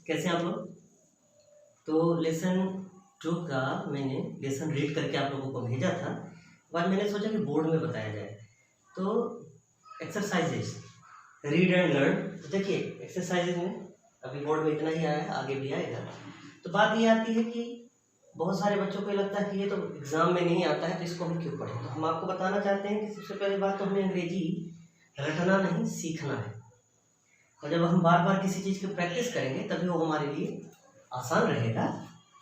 कैसे हैं आप लोग? तो लेसन 2 का मैंने लेसन रीड करके आप लोगों को भेजा था। बाद मैंने सोचा कि बोर्ड में बताया जाए। तो एक्सरसाइजेज रीड एंड लर्न, देखिए एक्सरसाइजेज में अभी बोर्ड में इतना ही आया है, आगे भी आएगा। तो बात ये आती है कि बहुत सारे बच्चों को लगता है कि ये तो एग्ज़ाम में नहीं आता है, तो इसको हम क्यों पढ़ें। तो हम आपको बताना चाहते हैं कि सबसे पहली बात तो हमें अंग्रेजी रटना नहीं, सीखना है। और जब हम बार बार किसी चीज़ की प्रैक्टिस करेंगे तभी वो हमारे लिए आसान रहेगा।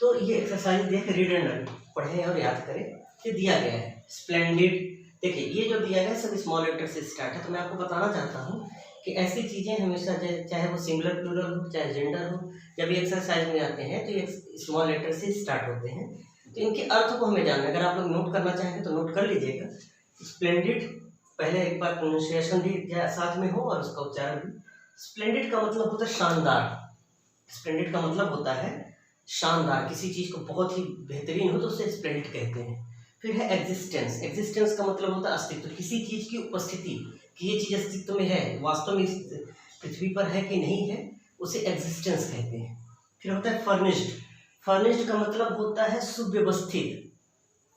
तो ये एक्सरसाइज देख रीड एंड लर्न, पढ़ें और याद करें। ये दिया गया है स्प्लेंडिड। देखिए ये जो दिया गया है सब स्मॉल लेटर से स्टार्ट है। तो मैं आपको बताना चाहता हूँ कि ऐसी चीज़ें हमेशा चाहे वो सिंगुलर प्लूरल हो चाहे जेंडर हो, जब ये एक्सरसाइज में आते हैं तो ये स्मॉल लेटर से स्टार्ट होते हैं। तो इनके अर्थ को हमें जानना है। अगर आप लोग नोट करना चाहेंगे तो नोट कर लीजिएगा। स्प्लेंडिड पहले एक बार प्रोनाउंसिएशन भी साथ में हो और उसका उच्चारण भी। स्प्लेंडिड का मतलब होता है शानदार। स्प्लेंडिड का मतलब होता है शानदार, किसी चीज़ को बहुत ही बेहतरीन हो तो उसे स्प्लेंडिड कहते हैं। फिर है एग्जिस्टेंस। एग्जिस्टेंस का मतलब होता है अस्तित्व, किसी चीज़ की उपस्थिति, कि ये चीज़ अस्तित्व में है, वास्तव में इस पृथ्वी पर है कि नहीं है, उसे एग्जिस्टेंस कहते हैं। फिर होता है फर्निश्ड। फर्निश्ड का मतलब होता है सुव्यवस्थित।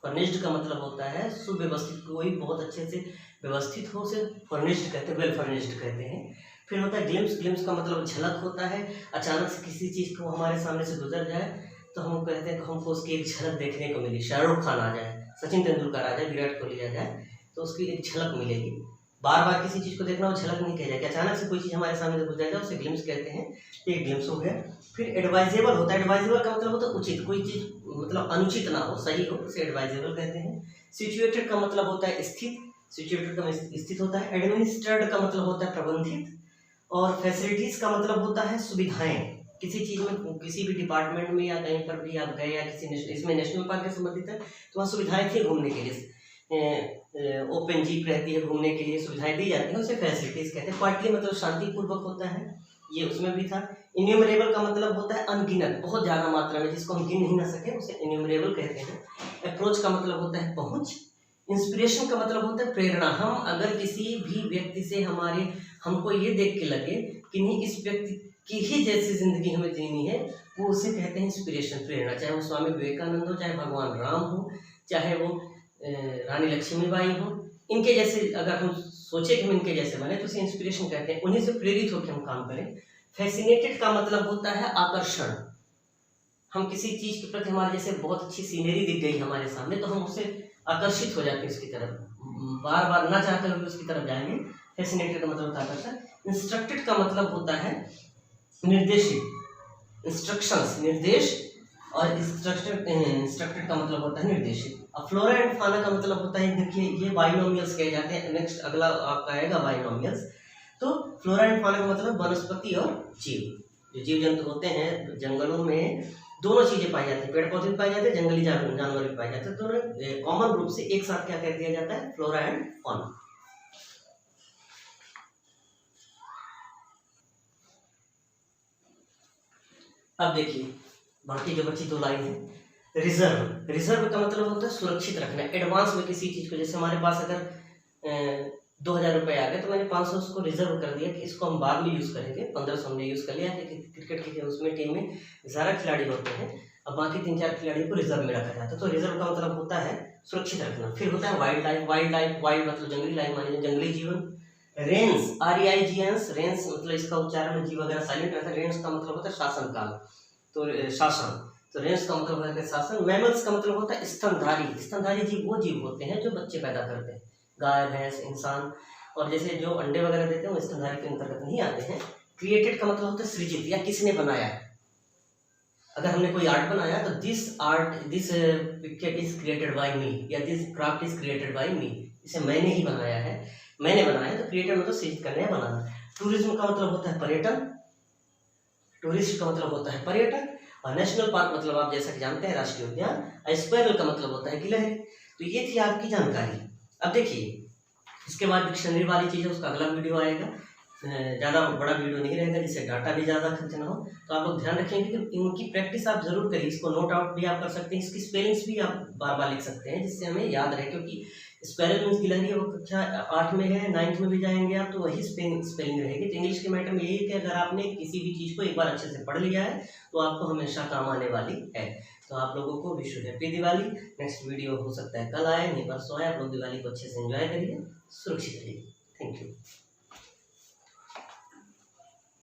फर्निश्ड का मतलब होता है सुव्यवस्थित, कोई बहुत अच्छे से व्यवस्थित हो उसे फर्निश्ड कहते हैं, वेल फर्निश्ड कहते हैं। फिर होता है ग्लिम्स। ग्लिम्स का मतलब झलक होता है। अचानक से किसी चीज़ को हमारे सामने से गुजर जाए तो हम कहते हैं कि हमको उसकी एक झलक देखने को मिली। शाहरुख खान आ जाए, सचिन तेंदुलकर आ जाए, विराट कोहली आ जाए, तो उसकी एक झलक मिलेगी। बार बार किसी चीज़ को देखना वो झलक नहीं कह जाए कि अचानक से कोई चीज़ हमारे सामने से गुजर जाए, उसे ग्लिम्स कहते हैं। ये ग्लिम्स हो गया। फिर एडवाइजेबल होता है। एडवाइजेबल का मतलब होता है उचित, कोई चीज़ मतलब अनुचित ना हो, सही हो, उसे एडवाइजेबल कहते हैं। सिचुएटेड का मतलब होता है स्थित। सिचुएटेड का स्थित होता है। एडमिनिस्ट्रेड का मतलब होता है प्रबंधित। और फैसिलिटीज़ का मतलब होता है सुविधाएं। किसी चीज़ में, किसी भी डिपार्टमेंट में या कहीं पर भी आप गए या किसी इसमें नेशनल पार्क से संबंधित है तो वहाँ सुविधाएं थी घूमने के लिए, ओपन जीप रहती है, घूमने के लिए सुविधाएं दी जाती हैं, उसे फैसिलिटीज़ कहते हैं। क्वाइटली मतलब शांतिपूर्वक होता है, ये उसमें भी था। इन्यूमरेबल का मतलब होता है अनगिनत, बहुत ज़्यादा मात्रा में, जिसको हम गिन नहीं ना सके उसे इन्यूमरेबल कहते हैं। अप्रोच का मतलब होता है पहुँच। इंस्पिरेशन का मतलब होता है प्रेरणा। हम अगर किसी भी व्यक्ति से हमको ये देख के लगे कि नहीं इस व्यक्ति की ही जैसी जिंदगी हमें जीनी है, वो उसे कहते हैं इंस्पिरेशन, प्रेरणा। चाहे वो स्वामी विवेकानंद हो, चाहे भगवान राम हो, चाहे वो रानी लक्ष्मीबाई हो, इनके जैसे अगर हम सोचे कि हम इनके जैसे बने तो उसे इंस्पिरेशन कहते हैं। उन्हीं से प्रेरित होकर हम काम करें। फैसिनेटेड का मतलब होता है आकर्षण। हम किसी चीज के प्रति, हमारे जैसे बहुत अच्छी सीनरी दिख गई हमारे सामने तो हम उससे आकर्षित हो जाते हैं उसकी तरफ, बार बार ना चाहकर भी उसकी तरफ जाएंगे। फैसिनेटेड का मतलब होता है आकर्षण। इंस्ट्रक्टेड का मतलब होता है निर्देशित। इंस्ट्रक्शंस निर्देश, और इंस्ट्रक्टेड का मतलब होता है निर्देशित। अब फ्लोरा एंड फाना का मतलब होता है, देखिए ये बाइनोमियल्स कहे जाते हैं। नेक्स्ट अगला आपका आएगा बाइनोमियल्स। तो फ्लोरा एंड फाना का मतलब वनस्पति और जीव। जो जीव जंतु होते हैं जंगलों में, दोनों चीजें पाई जाती हैं, पेड़ पौधे भी पाए जाते हैं, जंगली जानवर भी पाए जाते हैं। दोनों कॉमन रूप से एक साथ क्या कह दिया जाता है, फ्लोरा एंड फाना। अब देखिए बाकी जो बची 2 लाइन है। रिजर्व। रिजर्व का मतलब होता है सुरक्षित रखना, एडवांस में किसी चीज को। जैसे हमारे पास अगर 2000 रुपये आ गए तो मैंने 500 उसको रिजर्व कर दिया कि इसको हम बाद में यूज करेंगे। 1500 हमने यूज कर लिया कि क्रिकेट की उसमें टीम में 11 खिलाड़ी होते हैं, अब बाकी 3-4 खिलाड़ियों को रिजर्व में रखा जाता है। तो रिजर्व का मतलब होता है सुरक्षित रखना। फिर होता है wild life. Wild life, wild मतलब जंगली लाइफ, माने जंगली जीवन। रेंस, REIGNS, रेंस मतलब इसका उच्चारण जी वगैरह साइलेंट रहता है। रेंस का मतलब होता है शासन काल, तो शासन। तो रेंस का मतलब होता है शासन। मैमल्स का मतलब होता है स्तनधारी। स्तनधारी जीव वो जीव होते हैं जो बच्चे पैदा करते हैं, गाय भैंस इंसान। और जैसे जो अंडे वगैरह देते हैं वो स्तनधारी के अंतर्गत नहीं आते हैं। क्रिएटेड का मतलब होता है सृजित या किसने बनाया। अगर हमने कोई आर्ट बनाया तो this picture is created by me, या this craft is created by me, इसे मैंने ही बनाया है, मैंने बनाया। तो क्रिएटेड मतलब सृजित करना या बनाना। टूरिज्म का मतलब होता है पर्यटन। टूरिस्ट का मतलब होता है पर्यटक। और नेशनल पार्क मतलब आप जैसा कि जानते हैं राष्ट्रीय उद्यान। स्क्वायरल का मतलब होता है गिलहरी। तो ये थी आपकी जानकारी। अब देखिए इसके बाद डिक्शनरी वाली चीज़ है, उसका अगला वीडियो आएगा। ज़्यादा बड़ा वीडियो नहीं रहेगा जिससे डाटा भी ज़्यादा खर्च ना हो। तो आप लोग ध्यान रखेंगे कि इनकी प्रैक्टिस आप ज़रूर करिए। इसको नोट आउट भी आप कर सकते हैं, इसकी स्पेलिंग्स भी आप बार बार लिख सकते हैं जिससे हमें याद रहे, क्योंकि स्क्वायरल मीन्स गिलहरी है वो कक्षा 8 में है, 9th में भी जाएंगे आप तो वही स्पेलिंग रहेगी। तो इंग्लिश के मैटर में यही है कि अगर आपने किसी भी चीज़ को एक बार अच्छे से पढ़ लिया है तो आपको हमेशा काम आने वाली है। तो आप लोगों को wish you happy Diwali. Next video हो सकता है कल आए, नहीं परसों आए। आप लोग दिवाली को अच्छे से एंजॉय करिए, सुरक्षित रहिए। Thank you.